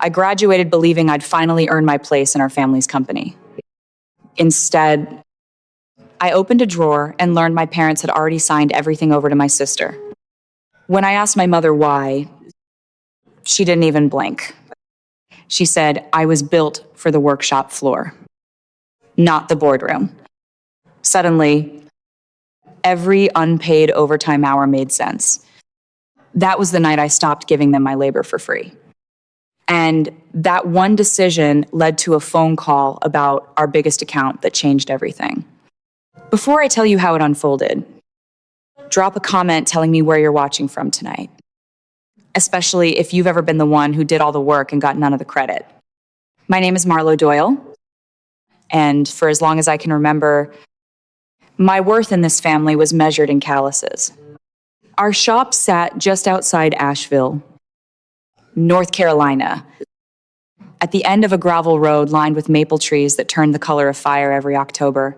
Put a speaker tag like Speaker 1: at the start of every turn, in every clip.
Speaker 1: I graduated believing I'd finally earned my place in our family's company. Instead, I opened a drawer and learned my parents had already signed everything over to my sister. When I asked my mother why, she didn't even blink. She said, I was built for the workshop floor, not the boardroom. Suddenly, every unpaid overtime hour made sense. That was the night I stopped giving them my labor for free. And that one decision led to a phone call about our biggest account that changed everything. Before I tell you how it unfolded, drop a comment telling me where you're watching from tonight, especially if you've ever been the one who did all the work and got none of the credit. My name is Marlo Doyle, and for as long as I can remember, my worth in this family was measured in calluses. Our shop sat just outside Asheville, North Carolina, at the end of a gravel road lined with maple trees that turned the color of fire every October.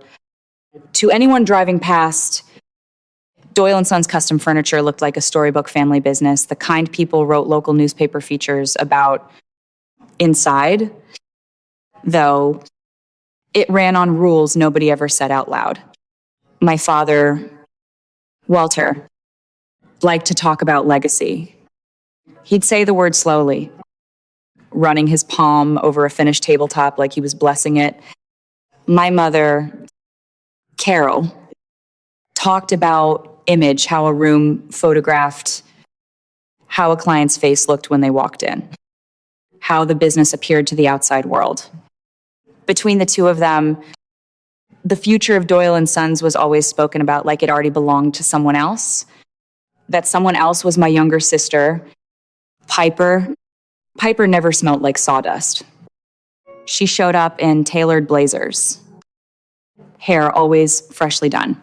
Speaker 1: To anyone driving past, Doyle & Sons Custom Furniture looked like a storybook family business. The kind people wrote local newspaper features about inside, though it ran on rules nobody ever said out loud. My father, Walter, liked to talk about legacy. He'd say the word slowly, running his palm over a finished tabletop like he was blessing it. My mother, Carol, talked about image, how a room photographed how a client's face looked when they walked in, how the business appeared to the outside world. Between the two of them, the future of Doyle & Sons was always spoken about like it already belonged to someone else. That someone else was my younger sister, Piper. Piper never smelled like sawdust. She showed up in tailored blazers, hair always freshly done,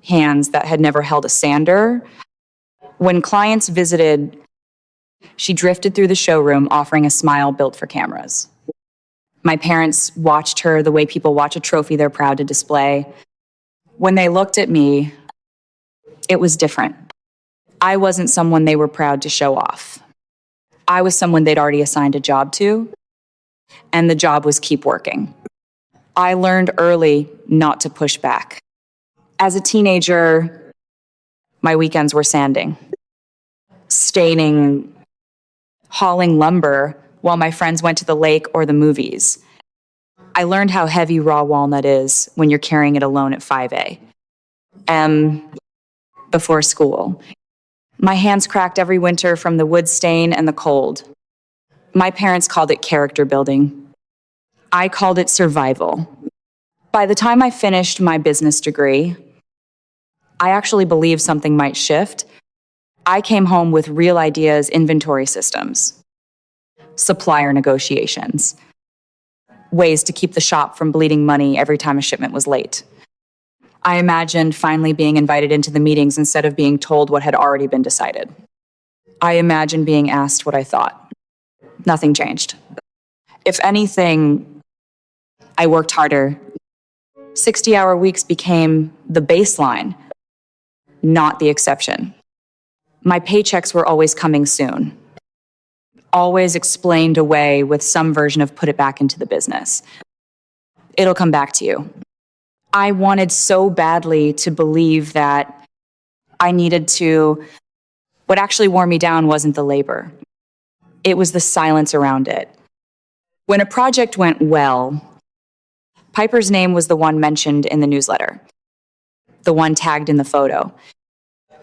Speaker 1: hands that had never held a sander. When clients visited, she drifted through the showroom offering a smile built for cameras. My parents watched her the way people watch a trophy they're proud to display. When they looked at me, it was different. I wasn't someone they were proud to show off. I was someone they'd already assigned a job to, and the job was keep working. I learned early not to push back. As a teenager, my weekends were sanding, staining, hauling lumber while my friends went to the lake or the movies. I learned how heavy raw walnut is when you're carrying it alone at 5 a.m. Before school. My hands cracked every winter from the wood stain and the cold. My parents called it character building. I called it survival. By the time I finished my business degree, I actually believed something might shift. I came home with real ideas, inventory systems, supplier negotiations, ways to keep the shop from bleeding money every time a shipment was late. I imagined finally being invited into the meetings instead of being told what had already been decided. I imagined being asked what I thought. Nothing changed. If anything, I worked harder. 60-hour weeks became the baseline, not the exception. My paychecks were always coming soon, always explained away with some version of put it back into the business. It'll come back to you. I wanted so badly to believe that I needed to. What actually wore me down wasn't the labor. It was the silence around it. When a project went well, Piper's name was the one mentioned in the newsletter, the one tagged in the photo.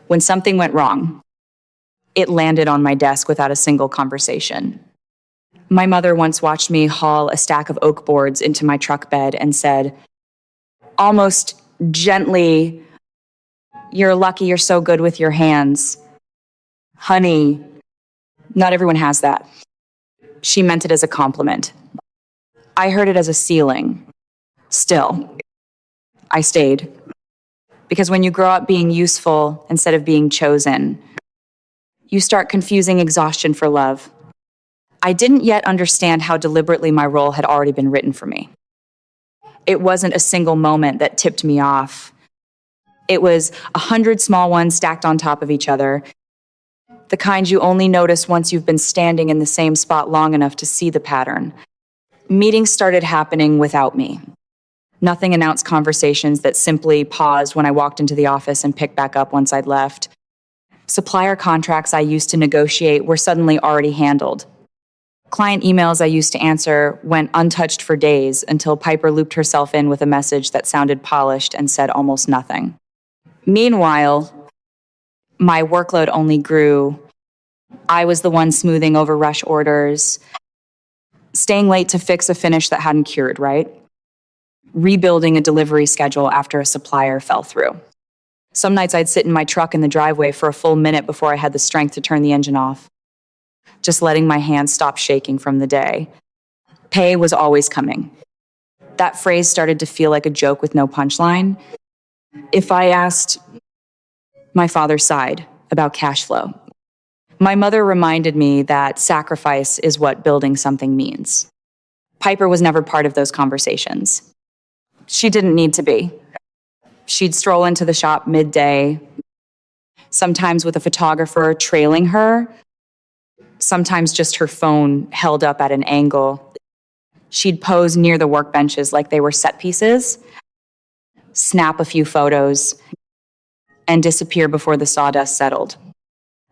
Speaker 1: When something went wrong, it landed on my desk without a single conversation. My mother once watched me haul a stack of oak boards into my truck bed and said, almost gently, "You're lucky you're so good with your hands. Honey, not everyone has that." She meant it as a compliment. I heard it as a ceiling. Still, I stayed. Because when you grow up being useful instead of being chosen, you start confusing exhaustion for love. I didn't yet understand how deliberately my role had already been written for me. It wasn't a single moment that tipped me off. It was 100 small ones stacked on top of each other. the kind you only notice once you've been standing in the same spot long enough to see the pattern. Meetings started happening without me. Nothing announced conversations that simply paused when I walked into the office and picked back up once I'd left. Supplier contracts I used to negotiate were suddenly already handled. Client emails I used to answer went untouched for days until Piper looped herself in with a message that sounded polished and said almost nothing. Meanwhile, my workload only grew. I was the one smoothing over rush orders, staying late to fix a finish that hadn't cured, right? Rebuilding a delivery schedule after a supplier fell through. Some nights I'd sit in my truck in the driveway for a full minute before I had the strength to turn the engine off, just letting my hands stop shaking from the day. Pay was always coming. That phrase started to feel like a joke with no punchline. If I asked, my father sighed about cash flow. My mother reminded me that sacrifice is what building something means. Piper was never part of those conversations. She didn't need to be. She'd stroll into the shop midday, sometimes with a photographer trailing her, sometimes just her phone held up at an angle. She'd pose near the workbenches like they were set pieces, snap a few photos, and disappear before the sawdust settled.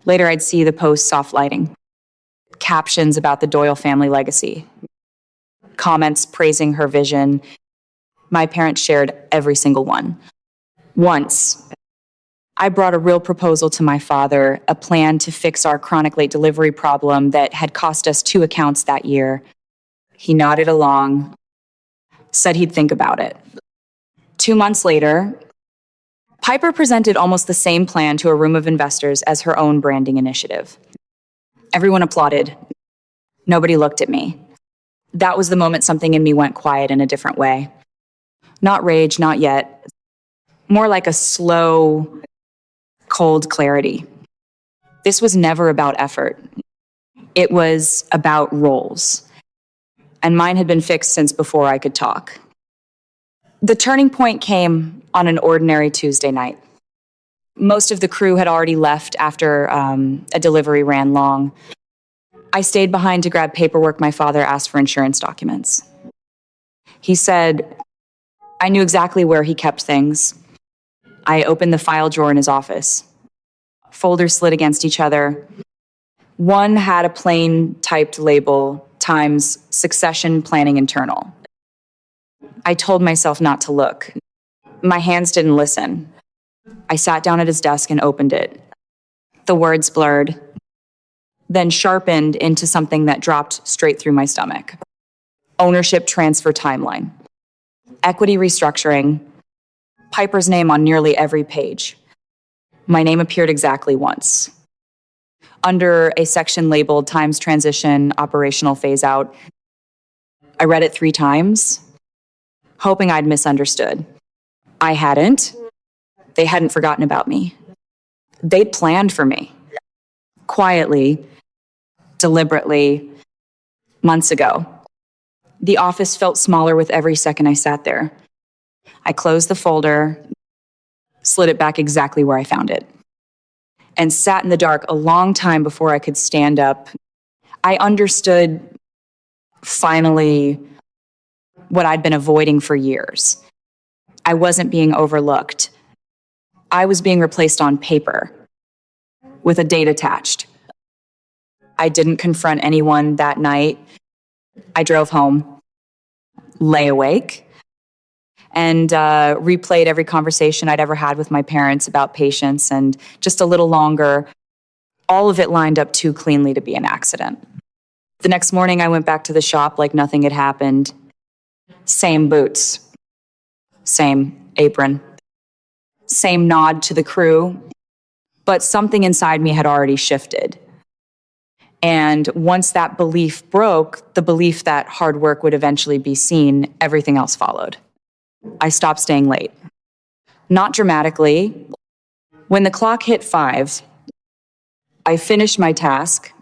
Speaker 1: Later, I'd see the post's soft lighting, captions about the Doyle family legacy, comments praising her vision. My parents shared every single one. Once, I brought a real proposal to my father, a plan to fix our chronic late delivery problem that had cost us 2 accounts that year. He nodded along, said he'd think about it. 2 months later, Piper presented almost the same plan to a room of investors as her own branding initiative. Everyone applauded. Nobody looked at me. That was the moment something in me went quiet in a different way. Not rage, not yet. More like a slow, cold clarity. This was never about effort. It was about roles. And mine had been fixed since before I could talk. The turning point came on an ordinary Tuesday night. Most of the crew had already left after a delivery ran long. I stayed behind to grab paperwork my father asked for insurance documents. He said, I knew exactly where he kept things. I opened the file drawer in his office. Folders slid against each other. One had a plain typed label, Times Succession Planning Internal. I told myself not to look. My hands didn't listen. I sat down at his desk and opened it. The words blurred, then sharpened into something that dropped straight through my stomach. Ownership transfer timeline. Equity restructuring. Piper's name on nearly every page. My name appeared exactly once. Under a section labeled Times Transition Operational Phase Out. I read it 3 times, hoping I'd misunderstood. I hadn't. They hadn't forgotten about me. They'd planned for me. Quietly, deliberately, months ago. The office felt smaller with every second I sat there. I closed the folder, slid it back exactly where I found it, and sat in the dark a long time before I could stand up. I understood, finally, what I'd been avoiding for years. I wasn't being overlooked. I was being replaced on paper, with a date attached. I didn't confront anyone that night. I drove home, lay awake, and replayed every conversation I'd ever had with my parents about patience, and just a little longer, all of it lined up too cleanly to be an accident. The next morning, I went back to the shop like nothing had happened. Same boots, same apron, same nod to the crew, but something inside me had already shifted. And once that belief broke, the belief that hard work would eventually be seen, everything else followed. I stopped staying late. Not dramatically. When the clock hit 5, I finished my task,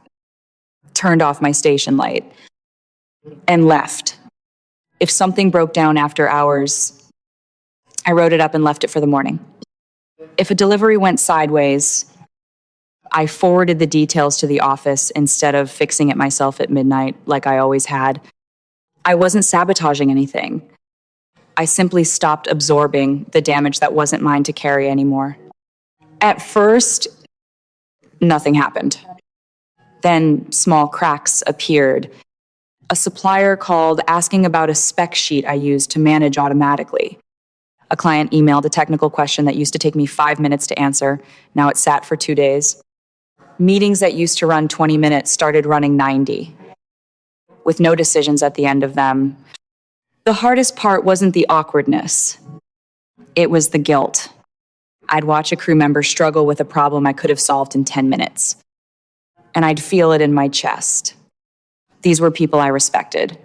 Speaker 1: turned off my station light, and left. If something broke down after hours, I wrote it up and left it for the morning. If a delivery went sideways, I forwarded the details to the office instead of fixing it myself at midnight like I always had. I wasn't sabotaging anything. I simply stopped absorbing the damage that wasn't mine to carry anymore. At first, nothing happened. Then small cracks appeared. A supplier called asking about a spec sheet I used to manage automatically. A client emailed a technical question that used to take me 5 minutes to answer. Now it sat for 2 days. Meetings that used to run 20 minutes started running 90, with no decisions at the end of them. The hardest part wasn't the awkwardness. It was the guilt. I'd watch a crew member struggle with a problem I could have solved in 10 minutes. And I'd feel it in my chest. These were people I respected.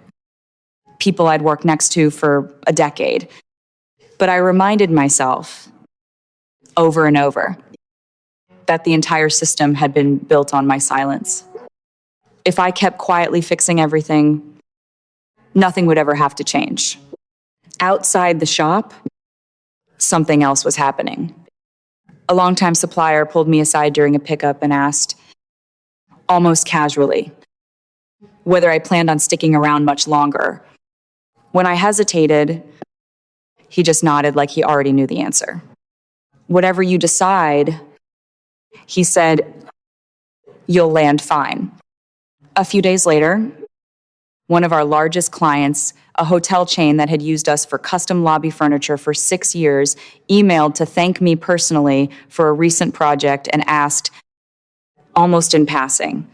Speaker 1: People I'd worked next to for a decade. But I reminded myself, over and over, that the entire system had been built on my silence. If I kept quietly fixing everything, nothing would ever have to change. Outside the shop, something else was happening. A longtime supplier pulled me aside during a pickup and asked, almost casually, whether I planned on sticking around much longer. When I hesitated, he just nodded like he already knew the answer. Whatever you decide, he said, you'll land fine. A few days later, one of our largest clients, a hotel chain that had used us for custom lobby furniture for 6 years, emailed to thank me personally for a recent project and asked, almost in passing,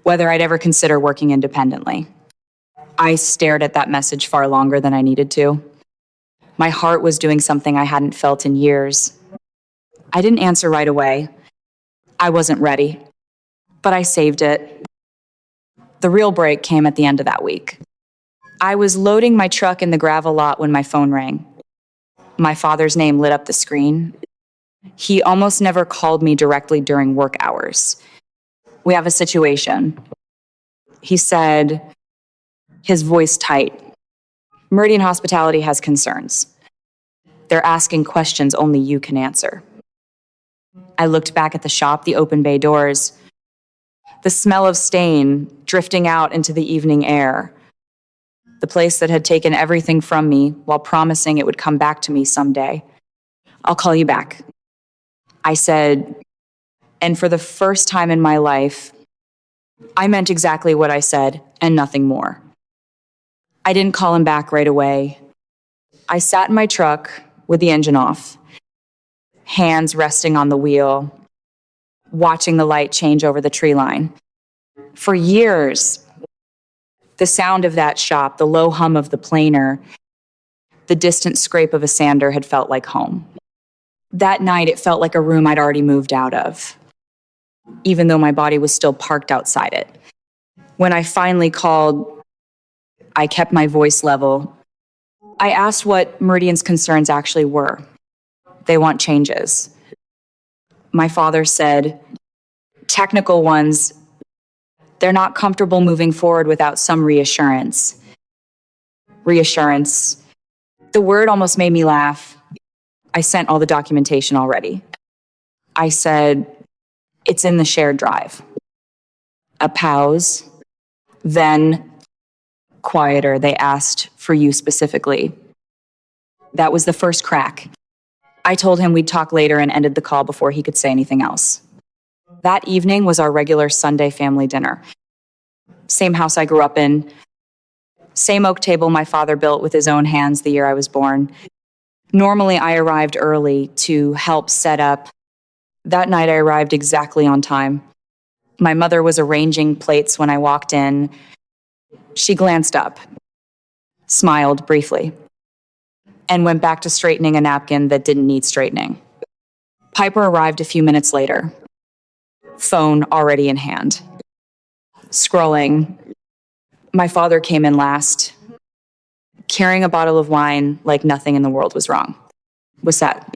Speaker 1: whether I'd ever consider working independently. I stared at that message far longer than I needed to. My heart was doing something I hadn't felt in years. I didn't answer right away. I wasn't ready, but I saved it. The real break came at the end of that week. I was loading my truck in the gravel lot when my phone rang. My father's name lit up the screen. He almost never called me directly during work hours. We have a situation. He said, his voice tight. Meridian Hospitality has concerns. They're asking questions only you can answer. I looked back at the shop, the open bay doors, the smell of stain drifting out into the evening air, the place that had taken everything from me while promising it would come back to me someday. I'll call you back, I said, and for the first time in my life, I meant exactly what I said and nothing more. I didn't call him back right away. I sat in my truck with the engine off, hands resting on the wheel, watching the light change over the tree line. For years, the sound of that shop, the low hum of the planer, the distant scrape of a sander had felt like home. That night, it felt like a room I'd already moved out of, even though my body was still parked outside it. When I finally called, I kept my voice level. I asked what Meridian's concerns actually were. They want changes. My father said, technical ones, they're not comfortable moving forward without some reassurance. Reassurance. The word almost made me laugh. I sent all the documentation already. I said, it's in the shared drive. A pause. Then, quieter, they asked for you specifically. That was the first crack. I told him we'd talk later and ended the call before he could say anything else. That evening was our regular Sunday family dinner. Same house I grew up in. Same oak table my father built with his own hands the year I was born. Normally, I arrived early to help set up. That night, I arrived exactly on time. My mother was arranging plates when I walked in. She glanced up, smiled briefly, and went back to straightening a napkin that didn't need straightening. Piper arrived a few minutes later, phone already in hand. Scrolling. My father came in last, carrying a bottle of wine like nothing in the world was wrong. Was that?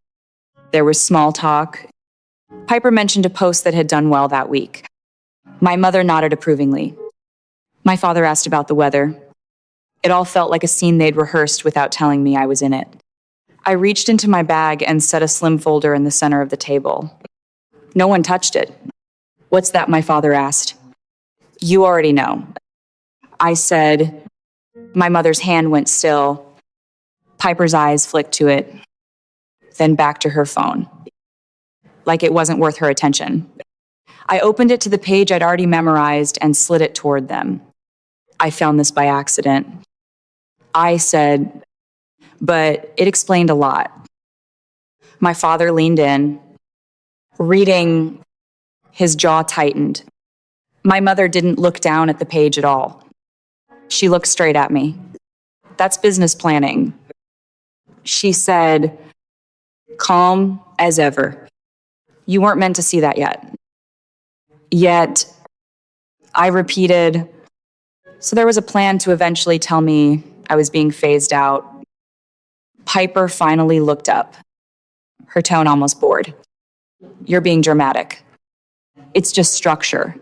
Speaker 1: There was small talk. Piper mentioned a post that had done well that week. My mother nodded approvingly. My father asked about the weather. It all felt like a scene they'd rehearsed without telling me I was in it. I reached into my bag and set a slim folder in the center of the table. No one touched it. What's that? My father asked. You already know. I said. My mother's hand went still. Piper's eyes flicked to it, then back to her phone, like it wasn't worth her attention. I opened it to the page I'd already memorized and slid it toward them. I found this by accident. I said, but it explained a lot. My father leaned in. Reading, his jaw tightened. My mother didn't look down at the page at all. She looked straight at me. That's business planning. She said, calm as ever. You weren't meant to see that yet. Yet, I repeated, so there was a plan to eventually tell me I was being phased out. Piper finally looked up, her tone almost bored. You're being dramatic. It's just structure.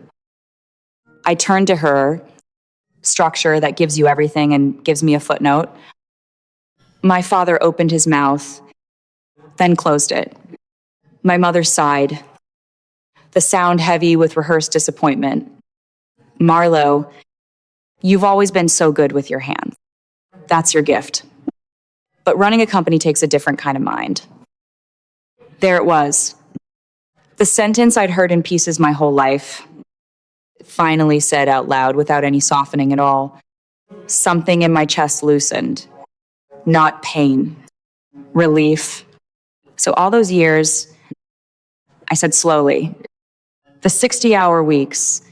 Speaker 1: I turned to her, structure that gives you everything and gives me a footnote. My father opened his mouth, then closed it. My mother sighed, the sound heavy with rehearsed disappointment. Marlo, you've always been so good with your hands. That's your gift. But running a company takes a different kind of mind. There it was. The sentence I'd heard in pieces my whole life, finally said out loud without any softening at all. Something in my chest loosened. Not pain. Relief. So all those years, I said slowly, the 60-hour weeks,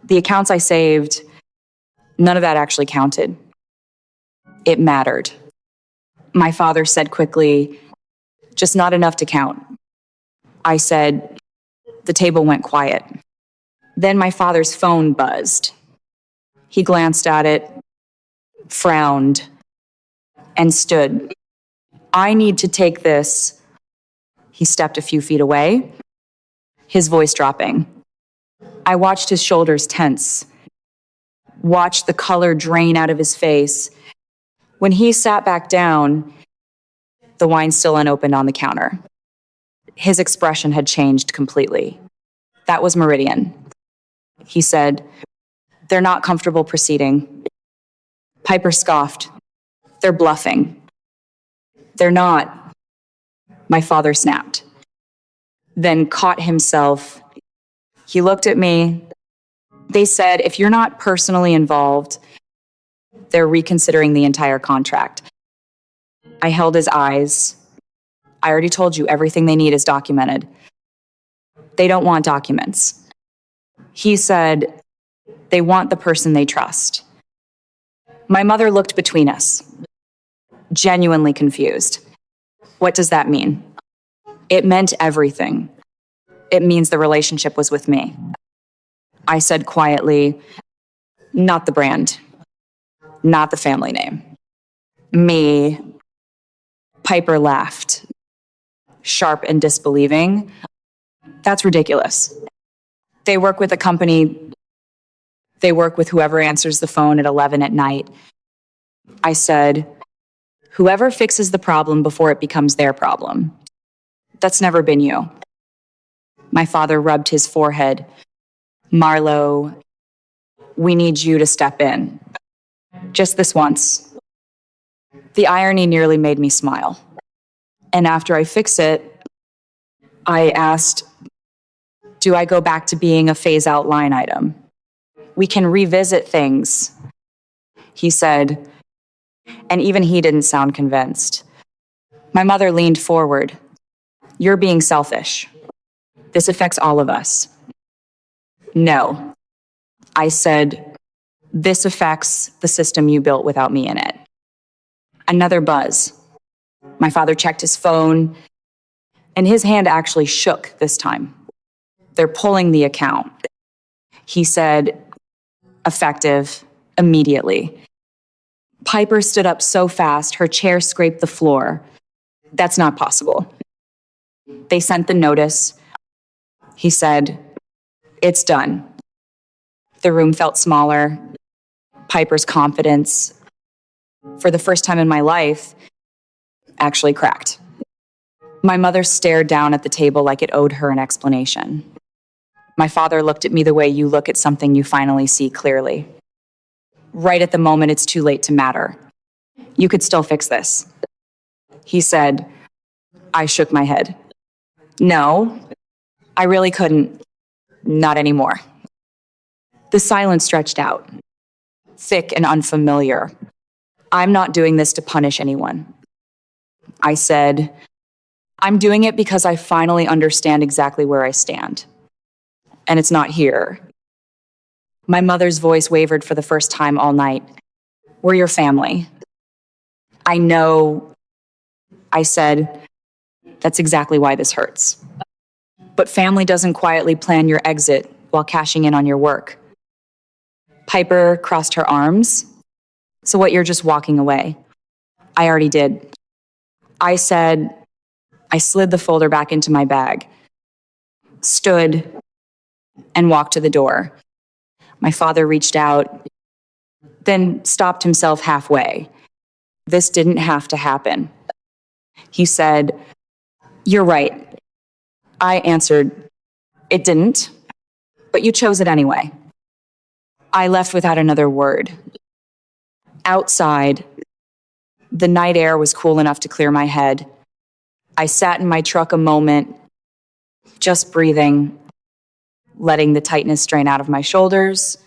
Speaker 1: the accounts I saved, none of that actually counted. It mattered. My father said quickly, just not enough to count. I said, the table went quiet. Then my father's phone buzzed. He glanced at it, frowned, and stood. I need to take this. He stepped a few feet away, his voice dropping. I watched his shoulders tense, watched the color drain out of his face. When he sat back down, the wine still unopened on the counter. His expression had changed completely. That was Meridian. He said, they're not comfortable proceeding. Piper scoffed. They're bluffing. They're not. My father snapped. Then caught himself. He looked at me. They said, if you're not personally involved, they're reconsidering the entire contract. I held his eyes. I already told you everything they need is documented. They don't want documents. He said, they want the person they trust. My mother looked between us, genuinely confused. What does that mean? It meant everything. It means the relationship was with me. I said quietly, not the brand, not the family name. Me. Piper laughed, sharp and disbelieving. That's ridiculous. They work with a company. They work with whoever answers the phone at 11 at night. I said, whoever fixes the problem before it becomes their problem. That's never been you. My father rubbed his forehead. Marlo, we need you to step in. Just this once. The irony nearly made me smile. And after I fix it, I asked, do I go back to being a phase-out line item? We can revisit things, he said, and even he didn't sound convinced. My mother leaned forward. You're being selfish. This affects all of us. No. I said, this affects the system you built without me in it. Another buzz. My father checked his phone, and his hand actually shook this time. They're pulling the account. He said, effective, immediately. Piper stood up so fast, her chair scraped the floor. That's not possible. They sent the notice. He said, it's done. The room felt smaller. Piper's confidence, for the first time in my life, actually cracked. My mother stared down at the table like it owed her an explanation. My father looked at me the way you look at something you finally see clearly. Right at the moment it's too late to matter. You could still fix this. He said. I shook my head. No, I really couldn't. Not anymore. The silence stretched out, thick and unfamiliar. I'm not doing this to punish anyone. I said, I'm doing it because I finally understand exactly where I stand. And it's not here. My mother's voice wavered for the first time all night. We're your family. I know, I said, that's exactly why this hurts. But family doesn't quietly plan your exit while cashing in on your work. Piper crossed her arms. So what, you're just walking away? I already did. I said, I slid the folder back into my bag, stood, and walked to the door. My father reached out, then stopped himself halfway. This didn't have to happen. He said, you're right. I answered, it didn't, but you chose it anyway. I left without another word. Outside, the night air was cool enough to clear my head. I sat in my truck a moment, just breathing, letting the tightness drain out of my shoulders.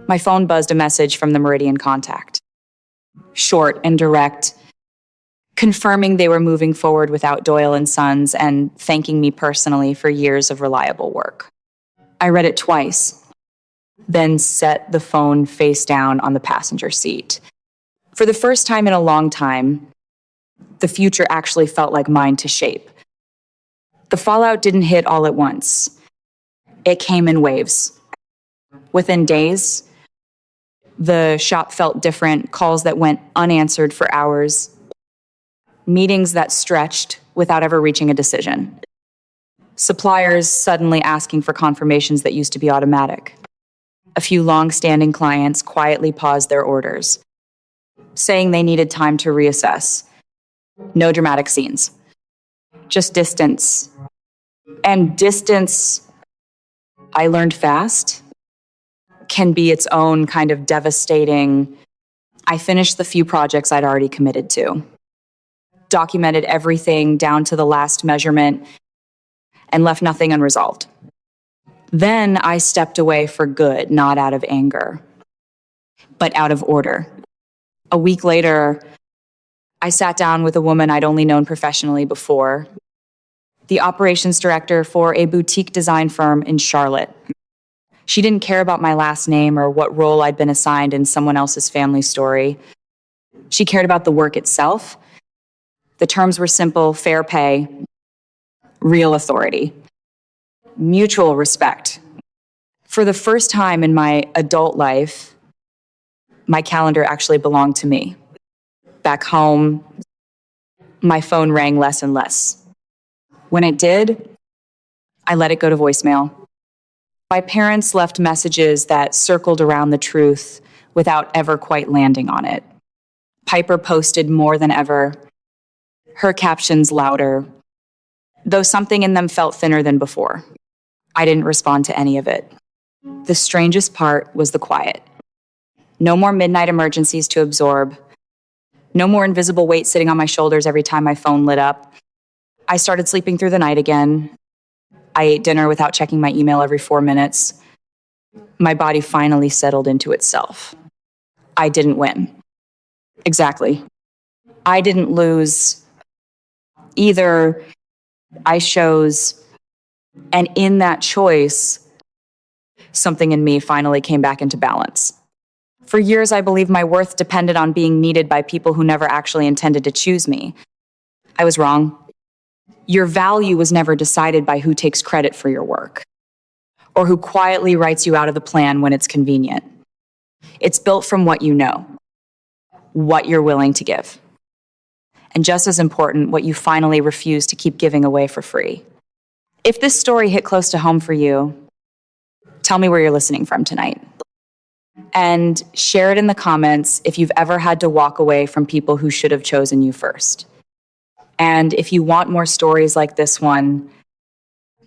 Speaker 1: My phone buzzed a message from the Meridian contact. Short and direct, confirming they were moving forward without Doyle and Sons and thanking me personally for years of reliable work. I read it twice, then set the phone face down on the passenger seat. For the first time in a long time, the future actually felt like mine to shape. The fallout didn't hit all at once. It came in waves. Within days, the shop felt different, calls that went unanswered for hours, meetings that stretched without ever reaching a decision. Suppliers suddenly asking for confirmations that used to be automatic. A few long-standing clients quietly paused their orders, saying they needed time to reassess. No dramatic scenes, just distance. And distance, I learned fast, can be its own kind of devastating. I finished the few projects I'd already committed to, documented everything down to the last measurement, and left nothing unresolved. Then I stepped away for good, not out of anger, but out of order. A week later, I sat down with a woman I'd only known professionally before, the operations director for a boutique design firm in Charlotte. She didn't care about my last name or what role I'd been assigned in someone else's family story. She cared about the work itself. The terms were simple: fair pay, real authority, mutual respect. For the first time in my adult life, my calendar actually belonged to me. Back home, my phone rang less and less. When it did, I let it go to voicemail. My parents left messages that circled around the truth without ever quite landing on it. Piper posted more than ever, her captions louder, though something in them felt thinner than before. I didn't respond to any of it. The strangest part was the quiet. No more midnight emergencies to absorb. No more invisible weight sitting on my shoulders every time my phone lit up. I started sleeping through the night again. I ate dinner without checking my email every 4 minutes. My body finally settled into itself. I didn't win. Exactly. I didn't lose. Either I chose, and in that choice, something in me finally came back into balance. For years, I believed my worth depended on being needed by people who never actually intended to choose me. I was wrong. Your value was never decided by who takes credit for your work or who quietly writes you out of the plan when it's convenient. It's built from what you know, what you're willing to give, and just as important, what you finally refuse to keep giving away for free. If this story hit close to home for you, tell me where you're listening from tonight. And share it in the comments if you've ever had to walk away from people who should have chosen you first. And if you want more stories like this one,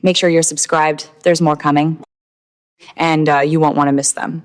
Speaker 1: make sure you're subscribed. There's more coming, and you won't want to miss them.